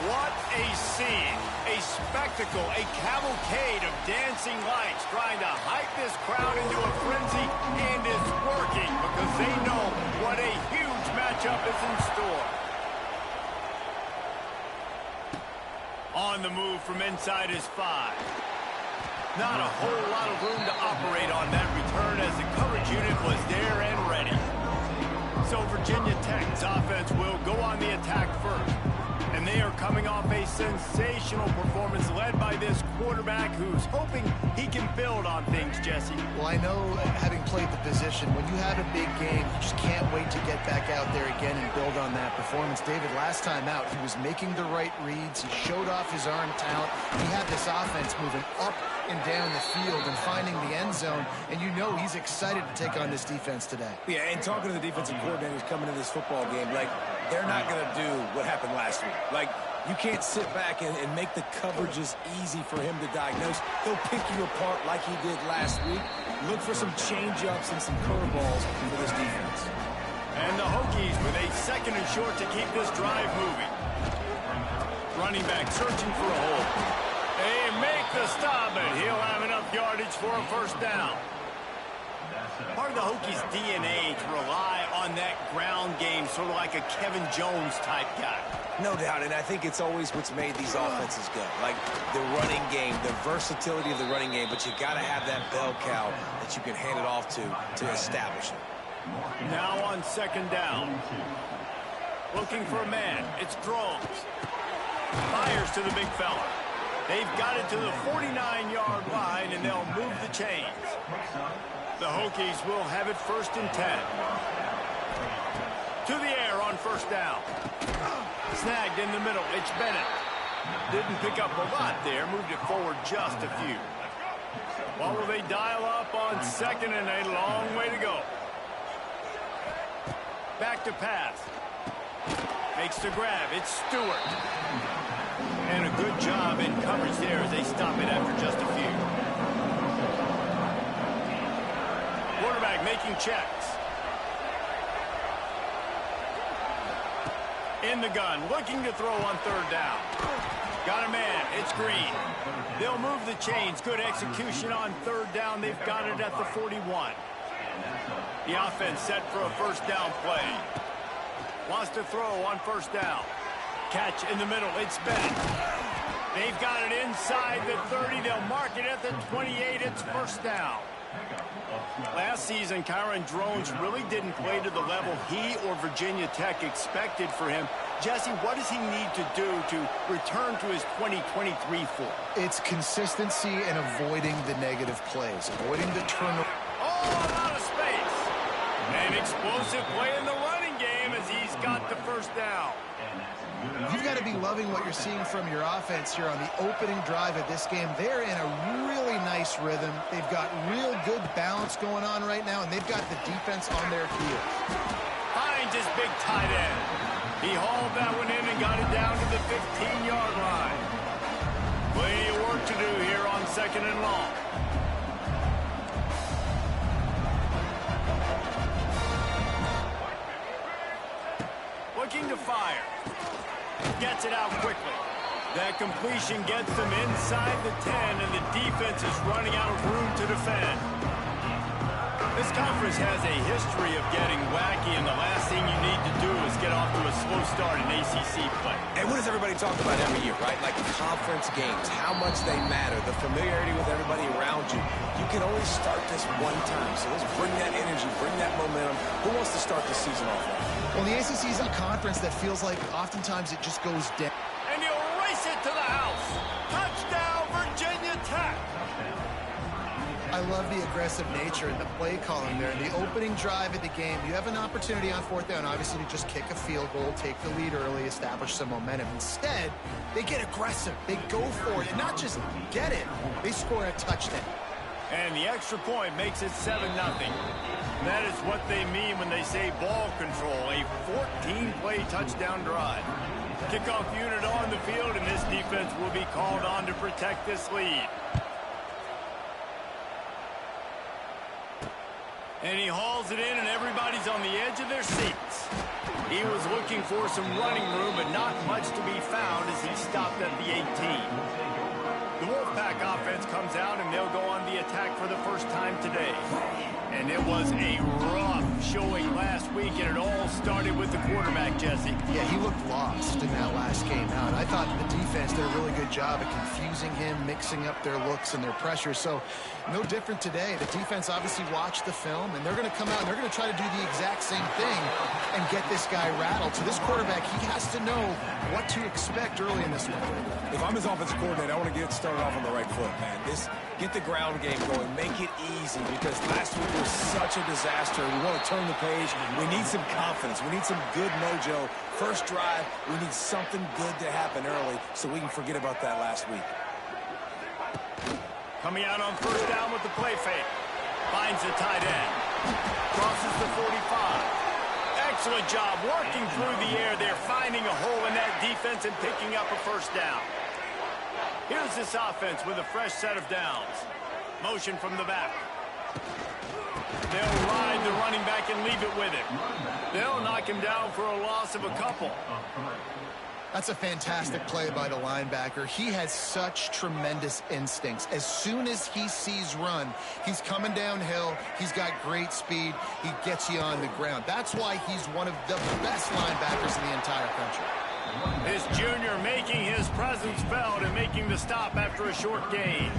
What a scene, a spectacle, a cavalcade of dancing lights trying to hype this crowd into a frenzy, and it's working because they know what a huge matchup is in store. On the move from inside his 5. Not a whole lot of room to operate on that return as the coverage unit was there and ready. So Virginia Tech's offense will go on the attack first. And they are coming off a sensational performance led by this quarterback who's hoping he can build on things, Jesse. Well, I know, having played the position, when you have a big game, you just can't wait to get back out there again and build on that performance. David, last time out, he was making the right reads. He showed off his arm talent. He had this offense moving up and down the field and finding the end zone, and you know he's excited to take on this defense today. Yeah, and talking to the defensive coordinators coming into this football game, like, they're not going to do what happened last week. Like, you can't sit back and make the coverages easy for him to diagnose. He'll pick you apart like he did last week. Look for some change-ups and some curveballs for this defense. And the Hokies with a 2nd and short to keep this drive moving. Running back searching for a hole. They make the stop, and he'll have enough yardage for a first down. Part of the Hokies' DNA to rely on that ground game, sort of like a Kevin Jones type guy. No doubt, and I think it's always what's made these offenses go. Like the running game, the versatility of the running game, but you got to have that bell cow that you can hand it off to establish it. Now on 2nd down. Looking for a man. It's Drones. Fires to the big fella. They've got it to the 49-yard line, and they'll move the chains. The Hokies will have it 1st and 10. To the air on 1st down. Snagged in the middle. It's Bennett. Didn't pick up a lot there. Moved it forward just a few. What will they dial up on 2nd and a long way to go? Back to pass. Makes the grab. It's Stewart. And a good job in coverage there as they stop it after just a few. Quarterback making checks. In the gun, looking to throw on 3rd down. Got a man, it's Green. They'll move the chains. Good execution on 3rd down. They've got it at the 41. The offense set for a 1st down play. Wants to throw on 1st down. Catch in the middle, it's Bennett. They've got it inside the 30. They'll mark it at the 28. It's 1st down. Last season, Kyron Drones really didn't play to the level he or Virginia Tech expected for him. Jesse, what does he need to do to return to his 2023 form? It's consistency and avoiding the negative plays, avoiding the turnover. Oh, a lot of space. An explosive play in the running game as he's got the 1st down. You've got to be loving what you're seeing from your offense here on the opening drive of this game. They're in a really nice rhythm. They've got real good balance going on right now, and they've got the defense on their heels. Finds his big tight end. He hauled that one in and got it down to the 15-yard line. Plenty of work to do here on 2nd and long. Looking to fire. Gets it out quickly. That completion gets them inside the 10, and the defense is running out of room to defend. This conference has a history of getting wacky, and the last thing you need to do is get off to a slow start in ACC play. And what does everybody talk about every year, right? Like conference games, how much they matter, the familiarity with everybody around you. You can only start this one time, so let's bring that energy, bring that momentum. Who wants to start the season off with? Well, the ACC is a conference that feels like oftentimes it just goes down. And he'll race it to the house. Touchdown, Virginia Tech. I love the aggressive nature and the play calling there. In the opening drive of the game, you have an opportunity on 4th down, obviously, to just kick a field goal, take the lead early, establish some momentum. Instead, they get aggressive. They go for it. And not just get it, they score a touchdown. And the extra point makes it 7-0. That is what they mean when they say ball control, a 14-play touchdown drive. Kickoff unit on the field, and this defense will be called on to protect this lead. And he hauls it in, and everybody's on the edge of their seats. He was looking for some running room, but not much to be found as he stopped at the 18. The Wolfpack offense comes out, and they'll go on the attack for the first time today. And it was a rough showing last week, and it all started with the quarterback, Jesse. Yeah, he looked lost in that last game out. I thought the defense did a really good job at confusing him, mixing up their looks and their pressure. So no different today. The defense obviously watched the film, and they're going to come out and they're going to try to do the exact same thing and get this guy rattled. So this quarterback, he has to know what to expect early in this one. If I'm his offensive coordinator, I want to get started off on the right foot, man. Get the ground game going. Make it easy, because last week was such a disaster. We want to turn the page. We need some confidence. We need some good mojo. First drive, we need something good to happen early so we can forget about that last week. Coming out on first down with the play fake. Finds the tight end. Crosses the 45. Excellent job working through the air there, finding a hole in that defense and picking up a first down. Here's this offense with a fresh set of downs. Motion from the back. They'll ride the running back and leave it with him. They'll knock him down for a loss of a couple. That's a fantastic play by the linebacker. He has such tremendous instincts. As soon as he sees run, he's coming downhill. He's got great speed. He gets you on the ground. That's why he's one of the best linebackers in the entire country. This junior making his presence felt and making the stop after a short gain.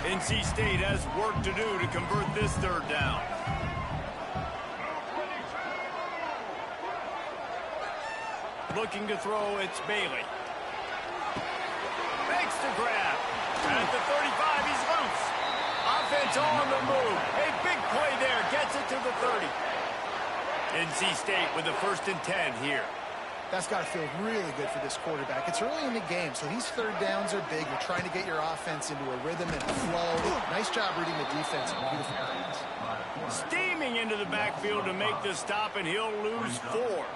NC State has work to do to convert this third down. Looking to throw, it's Bailey. Makes the grab. At the 35, he's loose. Offense on the move. A big play there. Gets it to the 30. NC State with the 1st and 10 here. That's got to feel really good for this quarterback. It's early in the game, so these third downs are big. You're trying to get your offense into a rhythm and a flow. Nice job reading the defense. Beautiful pass. Steaming into the backfield to make the stop, and he'll lose 4.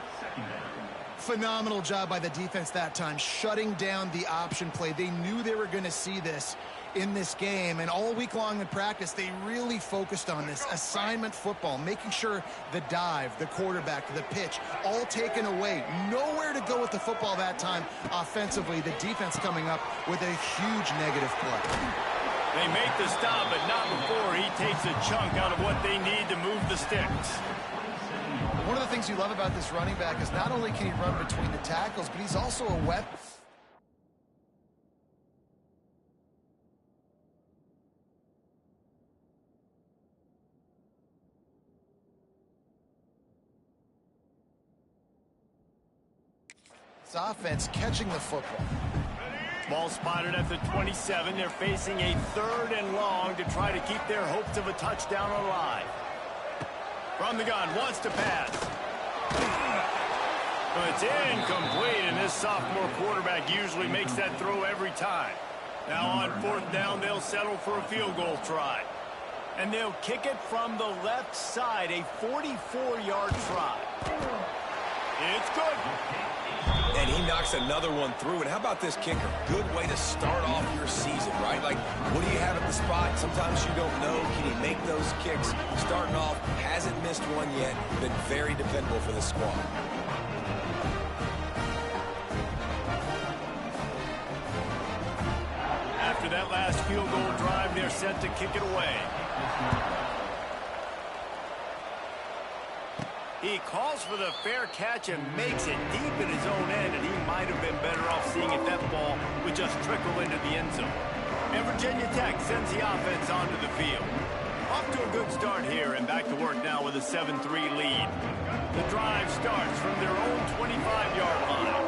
Phenomenal job by the defense that time, shutting down the option play. They knew they were going to see this in this game, and all week long in practice, they really focused on this assignment football, making sure the dive, the quarterback, the pitch, all taken away. Nowhere to go with the football that time offensively. The defense coming up with a huge negative play. They make the stop, but not before he takes a chunk out of what they need to move the sticks. One of the things you love about this running back is not only can he run between the tackles, but he's also a weapon. This offense catching the football. Ball spotted at the 27. They're facing a 3rd and long to try to keep their hopes of a touchdown alive. From the gun, wants to pass. But it's incomplete, and this sophomore quarterback usually makes that throw every time. Now on 4th down, they'll settle for a field goal try. And they'll kick it from the left side, a 44-yard try. It's good. And he knocks another one through. And how about this kicker? Good way to start off your season, right? Like, what do you have at the spot? Sometimes you don't know. Can he make those kicks? Starting off, hasn't missed one yet. Been very dependable for this squad. After that last field goal drive, they're set to kick it away. He calls for the fair catch and makes it deep in his own end, and he might have been better off seeing if that ball would just trickle into the end zone. And Virginia Tech sends the offense onto the field. Off to a good start here, and back to work now with a 7-3 lead. The drive starts from their own 25-yard line.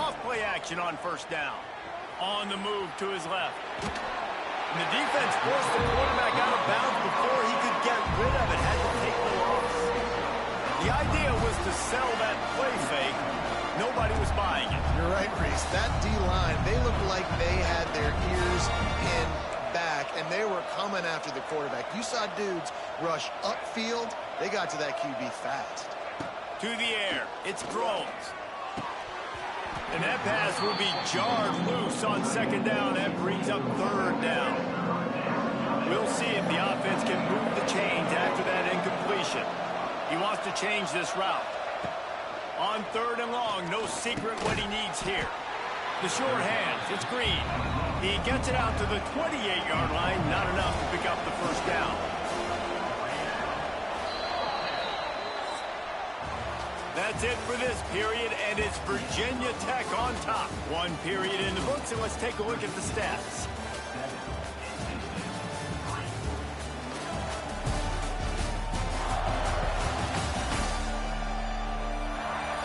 Off play action on 1st down. On the move to his left. And the defense forced the quarterback out of bounds before he could get rid of it. Had to take the loss. The idea was to sell that play fake. Nobody was buying it. You're right, Reese. That D-line, they looked like they had their ears pinned back, and they were coming after the quarterback. You saw dudes rush upfield. They got to that QB fast. To the air. It's Groves. And that pass will be jarred loose on 2nd down. That brings up 3rd down. We'll see if the offense can move the chains after that incompletion. He wants to change this route. On 3rd and long, no secret what he needs here. The short hands, it's Green. He gets it out to the 28-yard line, not enough to pick up the first down. That's it for this period, and it's Virginia Tech on top. 1 period in the books, and let's take a look at the stats.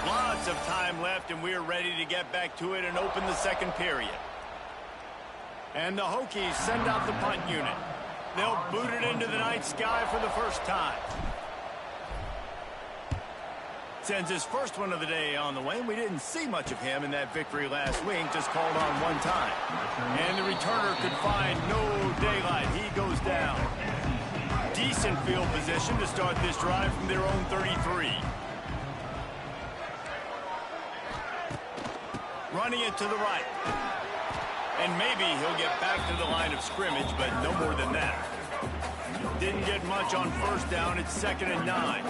Lots of time left, and we're ready to get back to it and open the 2nd period. And the Hokies send out the punt unit. They'll boot it into the night sky for the first time. Sends his first one of the day on the way, and we didn't see much of him in that victory last week, just called on 1 time. And the returner could find no daylight. He goes down. Decent field position to start this drive from their own 33. Running it to the right. And maybe he'll get back to the line of scrimmage, but no more than that. Didn't get much on 1st down. It's 2nd and 9.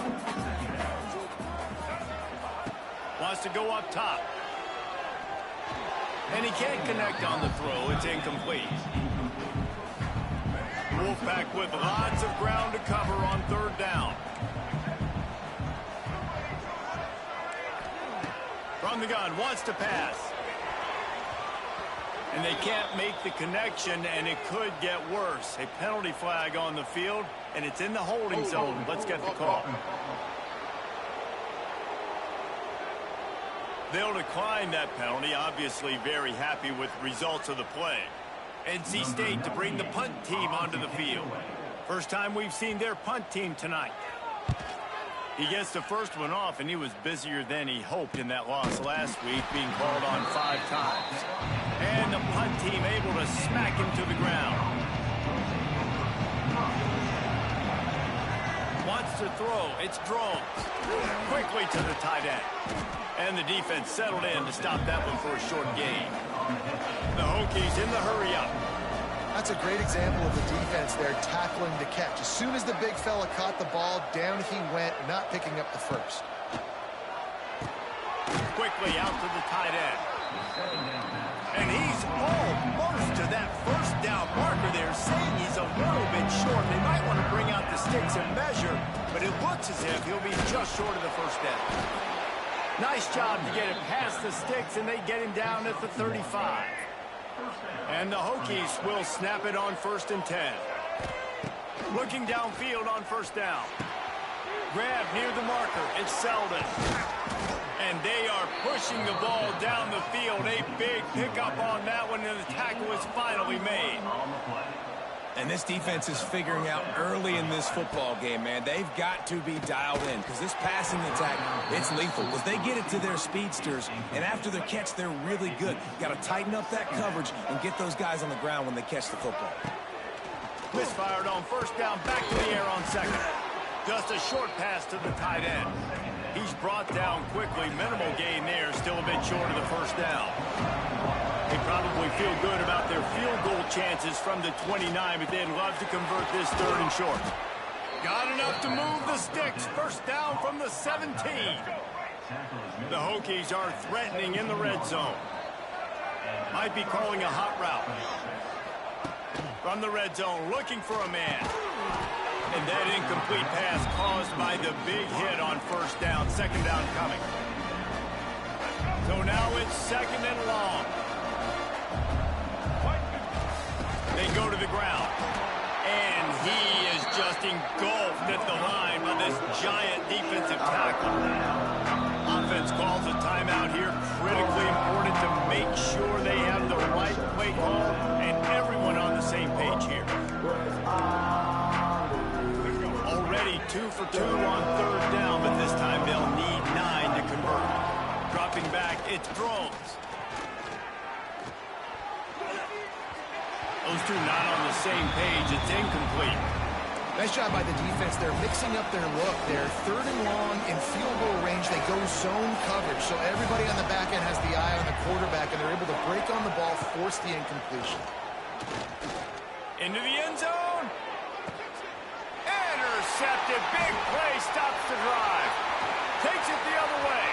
Wants to go up top. And he can't connect on the throw. It's incomplete. Wolfpack with lots of ground to cover on 3rd down. From the gun, wants to pass. And they can't make the connection, and it could get worse. A penalty flag on the field, and it's in the holding zone. Let's get the call. They'll decline that penalty, obviously very happy with the results of the play. NC State to bring the punt team onto the field. First time we've seen their punt team tonight. He gets the first one off, and he was busier than he hoped in that loss last week, being called on 5 times. And the punt team able to smack him to the ground. Wants to throw. It's Drones. Quickly to the tight end. And the defense settled in to stop that one for a short gain. The Hokies in the hurry-up. That's a great example of the defense there tackling the catch. As soon as the big fella caught the ball, down he went, not picking up the first. Quickly out to the tight end. And he's almost to that first down marker there, saying he's a little bit short. They might want to bring out the sticks and measure, but it looks as if he'll be just short of the first down. Nice job to get it past the sticks, and they get him down at the 35. And the Hokies will snap it on 1st and 10. Looking downfield on 1st down. Grab near the marker. It's Selden. And they are pushing the ball down the field. A big pickup on that one, and the tackle is finally made. And this defense is figuring out early in this football game, man. They've got to be dialed in because this passing attack, it's lethal because they get it to their speedsters, and after their catch, they're really good. Got to tighten up that coverage and get those guys on the ground when they catch the football. Misfired on 1st down, back to the air on 2nd. Just a short pass to the tight end. He's brought down quickly. Minimal gain there, still a bit short of the 1st down. They probably feel good about their field goal chances from the 29, but they'd love to convert this 3rd and short. Got enough to move the sticks. 1st down from the 17. The Hokies are threatening in the red zone. Might be calling a hot route. From the red zone, looking for a man. And that incomplete pass caused by the big hit on 1st down. 2nd down coming. So now it's 2nd and long. They go to the ground. And he is just engulfed at the line by this giant defensive tackle. Offense calls a timeout here. Critically important to make sure they have the right play call and everyone on the same page here. Already 2 for 2 on 3rd down, but this time they'll need 9 to convert. Dropping back, it's Drones. Those two not on the same page. It's incomplete. Nice job by the defense. They're mixing up their look. They're 3rd and long in field goal range. They go zone coverage, so everybody on the back end has the eye on the quarterback, and they're able to break on the ball, force the incompletion. Into the end zone. Intercepted. Big play. Stops the drive. Takes it the other way.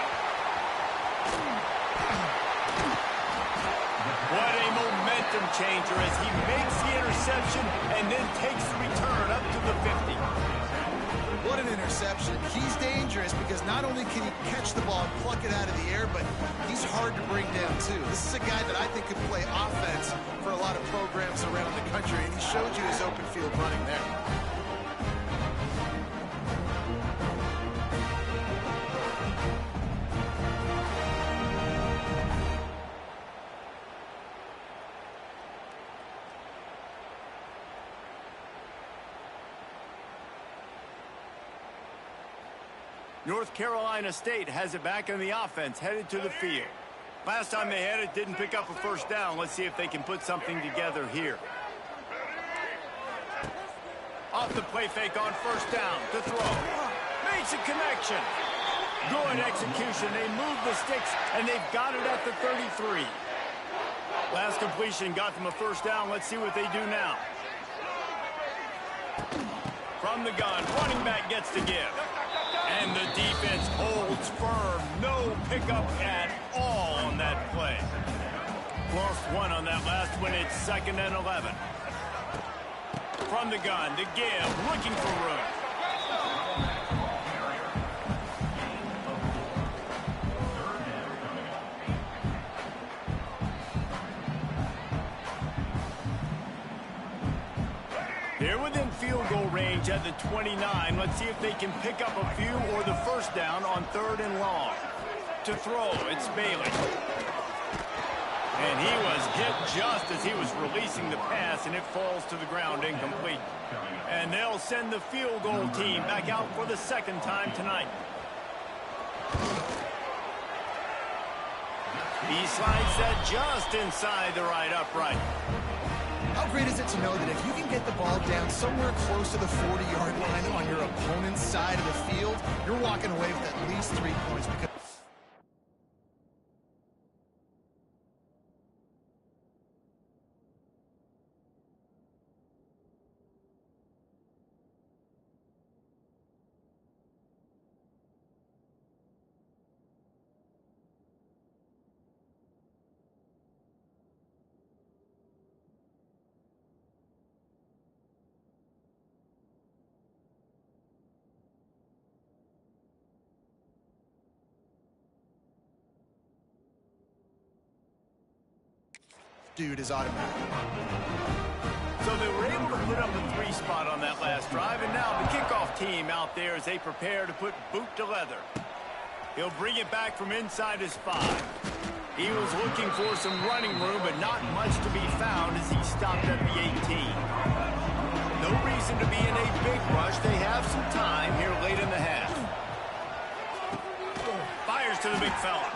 changer as he makes the interception and then takes the return up to the 50. What an interception. He's dangerous because not only can he catch the ball and pluck it out of the air, but he's hard to bring down, too. This is a guy that I think could play offense for a lot of programs around the country, and he showed you his open field running there. North Carolina State has it back in the offense, headed to the field. Last time they had it, didn't pick up a first down. Let's see if they can put something together here. Off the play fake on first down to throw. Makes a connection. Good execution. They move the sticks, and they've got it at the 33. Last completion got them a first down. Let's see what they do now. From the gun, running back gets to give. And the defense holds firm. No pickup at all on that play. Lost one on that last one. It's 2nd and 11. From the gun to give, looking for room. They're within field goal range at the 29. Let's see if they can pick up a few or the first down on 3rd and long. To throw, it's Bailey. And he was hit just as he was releasing the pass, and it falls to the ground incomplete. And they'll send the field goal team back out for the 2nd time tonight. He slides that just inside the right upright. How great is it to know that if you can get the ball down somewhere close to the 40-yard line on your opponent's side of the field, you're walking away with at least 3 points because dude is automatic. So they were able to put up a 3 spot on that last drive, and now the kickoff team out there as they prepare to put boot to leather. He'll bring it back from inside his 5. He was looking for some running room, but not much to be found as he stopped at the 18. No reason to be in a big rush. They have some time here late in the half. Fires to the big fella.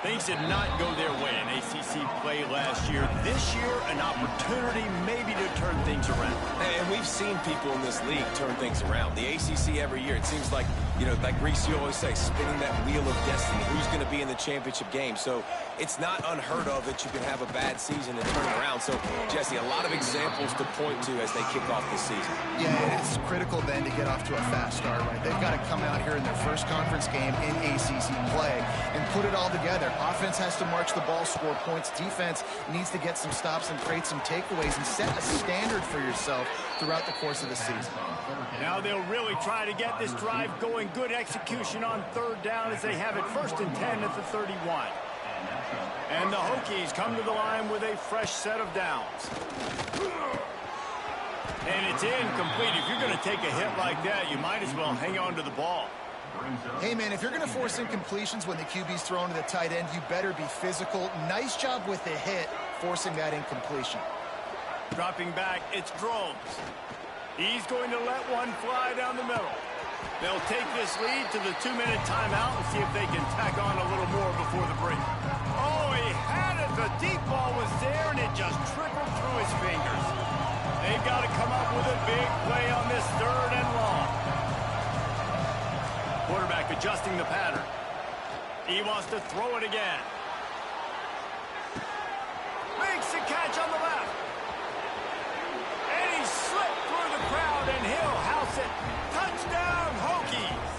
Things did not go their way in ACC play last year. This year, an opportunity maybe to turn things around. And we've seen people in this league turn things around. The ACC every year, it seems like, you know, like Reese, you always say, spinning that wheel of destiny. Who's going to be in the championship game? So it's not unheard of that you can have a bad season and turn it around. So, Jesse, a lot of examples to point to as they kick off this season. Yeah, it's critical then to get off to a fast start, right? They've got to come out here in their first conference game in ACC play and put it all together. Offense has to march the ball, score points. Defense needs to get some stops and create some takeaways and set a standard for yourself throughout the course of the season. Now they'll really try to get this drive going. Good execution on 3rd down as they have it 1st and 10 at the 31. And the Hokies come to the line with a fresh set of downs. And it's incomplete. If you're going to take a hit like that, you might as well hang on to the ball. Hey, man, if you're going to force incompletions when the QB's thrown to the tight end, you better be physical. Nice job with the hit, forcing that incompletion. Dropping back, it's Drones. He's going to let one fly down the middle. They'll take this lead to the 2-minute timeout and see if they can tack on a little more before the break. Oh, he had it. The deep ball was there, and it just trickled through his fingers. They've got to come up with a big play on this 3rd and long. Quarterback adjusting the pattern. He wants to throw it again. Makes the catch on the left. And he slipped through the crowd, and he'll house it. Touchdown, Hokies.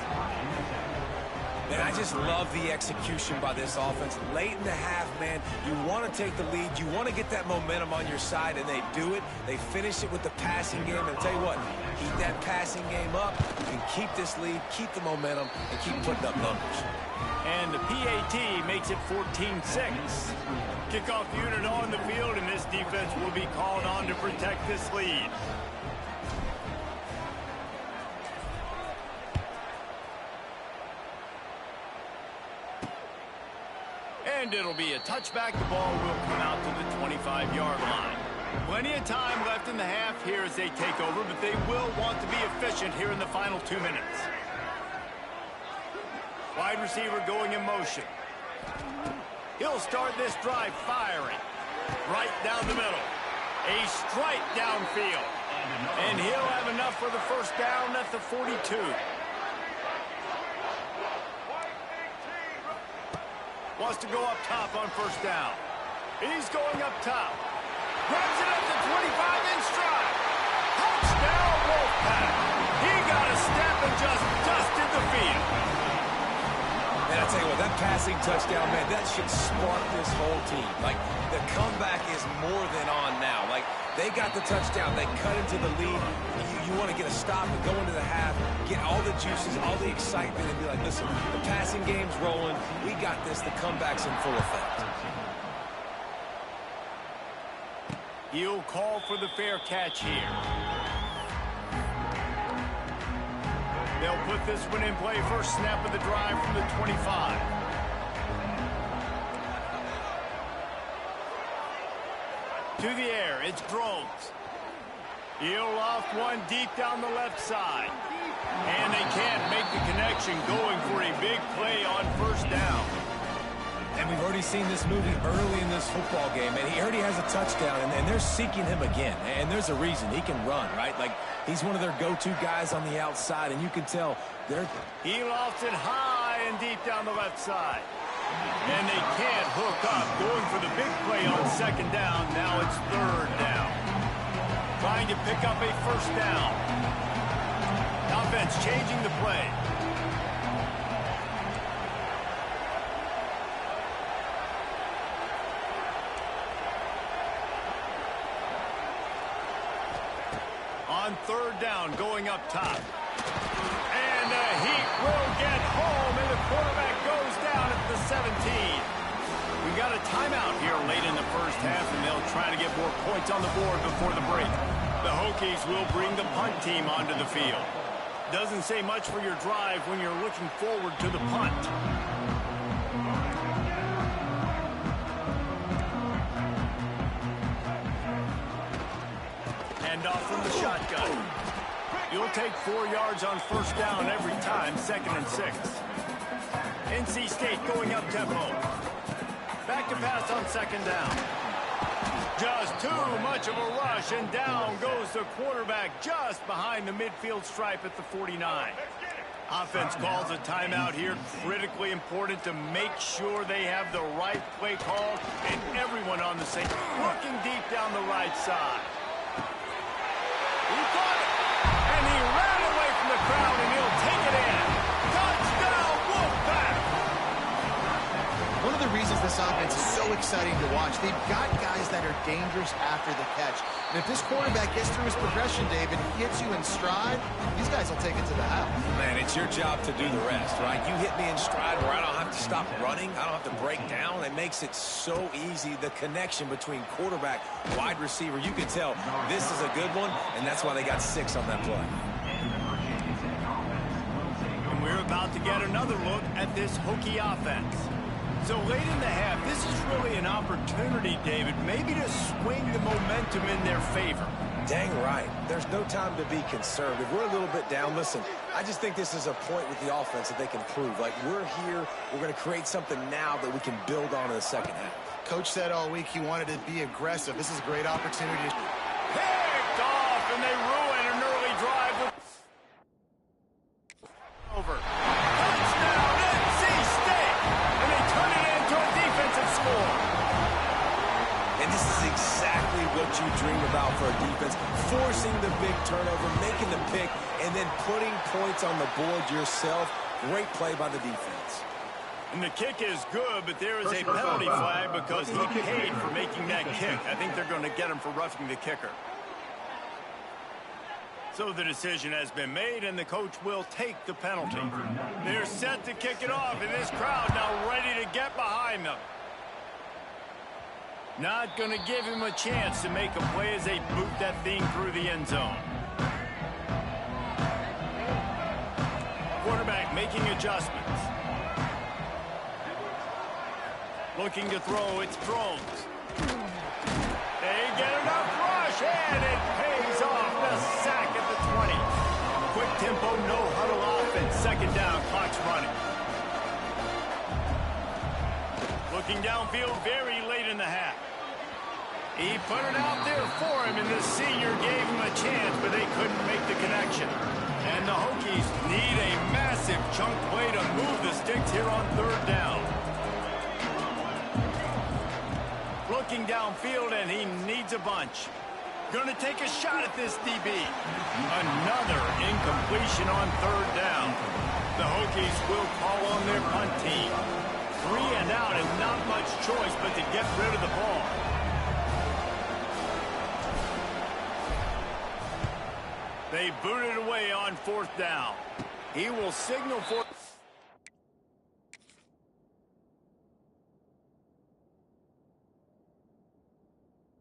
And I just love the execution by this offense. Late in the half, man, you want to take the lead. You want to get that momentum on your side, and they do it. They finish it with the passing game. And I'll tell you what, keep that passing game up. You can keep this lead, keep the momentum, and keep putting up numbers. And the PAT makes it 14-6. Kickoff unit on the field, and this defense will be called on to protect this lead. And it'll be a touchback. The ball will come out to the 25-yard line. Plenty of time left in the half here as they take over, but they will want to be efficient here in the final 2 minutes. Wide receiver going in motion. He'll start this drive firing. Right down the middle. A strike downfield. And he'll have enough for the first down at the 42. Wants to go up top on first down. He's going up top. Grabs it at the 25 in stride. Touchdown, Wolfpack. He got a step and just dusted the field. And I tell you what, that passing touchdown, man, that should spark this whole team. Like, the comeback is more than on now. Like, they got the touchdown. They cut into the lead. You want to get a stop and go into the half, get all the juices, all the excitement, and be like, listen, the passing game's rolling. We got this. The comeback's in full effect. He'll call for the fair catch here. They'll put this one in play. First snap of the drive from the 25. To the air, it's Groves. He'll loft one deep down the left side. And they can't make the connection, going for a big play on first down. And we've already seen this movie early in this football game, and he already has a touchdown, and they're seeking him again. And there's a reason. He can run, right? Like, he's one of their go-to guys on the outside, and you can tell they're... He lofts it high and deep down the left side. And they can't hook up, going for the big play on second down. Now it's third down. Trying to pick up a first down. Offense changing the play. On third down, going up top. And the Heat will get home, and the quarterback goes down at the 17. We got a timeout here late in the first half, and they'll try to get more points on the board before the break. The Hokies will bring the punt team onto the field. Doesn't say much for your drive when you're looking forward to the punt. Handoff from the shotgun. You'll take 4 yards on first down every time, 2nd and 6. NC State going up tempo. Back to pass on second down. Just too much of a rush, and down goes the quarterback just behind the midfield stripe at the 49. Offense calls a timeout here. Critically important to make sure they have the right play call and everyone on the same. Working deep down the right side. He caught it, and he ran away from the crowd, and he'll take it in. Touchdown, Wolfpack! One of the reasons this offense is so exciting to watch, they've got guys that are dangerous after the catch. And if this quarterback gets through his progression, David, hits you in stride, these guys will take it to the house. Man, it's your job to do the rest, right? You hit me in stride where I don't have to stop running. I don't have to break down. It makes it so easy. The connection between quarterback, wide receiver, you can tell this is a good one, and that's why they got 6 on that play. And we're about to get another look at this Hokie offense. So late in the half, this is really an opportunity, David, maybe to swing the momentum in their favor. Dang right. There's no time to be conservative. We're a little bit down. Listen, I just think this is a point with the offense that they can prove. Like, we're here. We're going to create something now that we can build on in the second half. Coach said all week he wanted to be aggressive. This is a great opportunity. Picked off, and they ruin an early drive with over. Touchdown, NC State! And they turn it into a defensive score. And this is exactly what you dream about for a defense. Forcing the big turnover, making the pick, and then putting points on the board yourself. Great play by the defense. And the kick is good, but there is a penalty flag because he paid for making that kick. I think they're going to get him for roughing the kicker. So the decision has been made, and the coach will take the penalty. They're set to kick it off, and this crowd now ready to get behind them. Not going to give him a chance to make a play as they boot that thing through the end zone. Quarterback making adjustments. Looking to throw, it's Drones. They get enough rush, and it pays off. The sack at the 20. Quick tempo, no huddle offense. Second down, clock's running. Looking downfield very late in the half. He put it out there for him, and the senior gave him a chance, but they couldn't make the connection. And the Hokies need a massive chunk play to move the sticks here on third down. Looking downfield, and he needs a bunch. Going to take a shot at this DB. Another incompletion on third down. The Hokies will call on their punt team. 3 and out, and not much choice but to get rid of the ball. They booted away on fourth down. He will signal for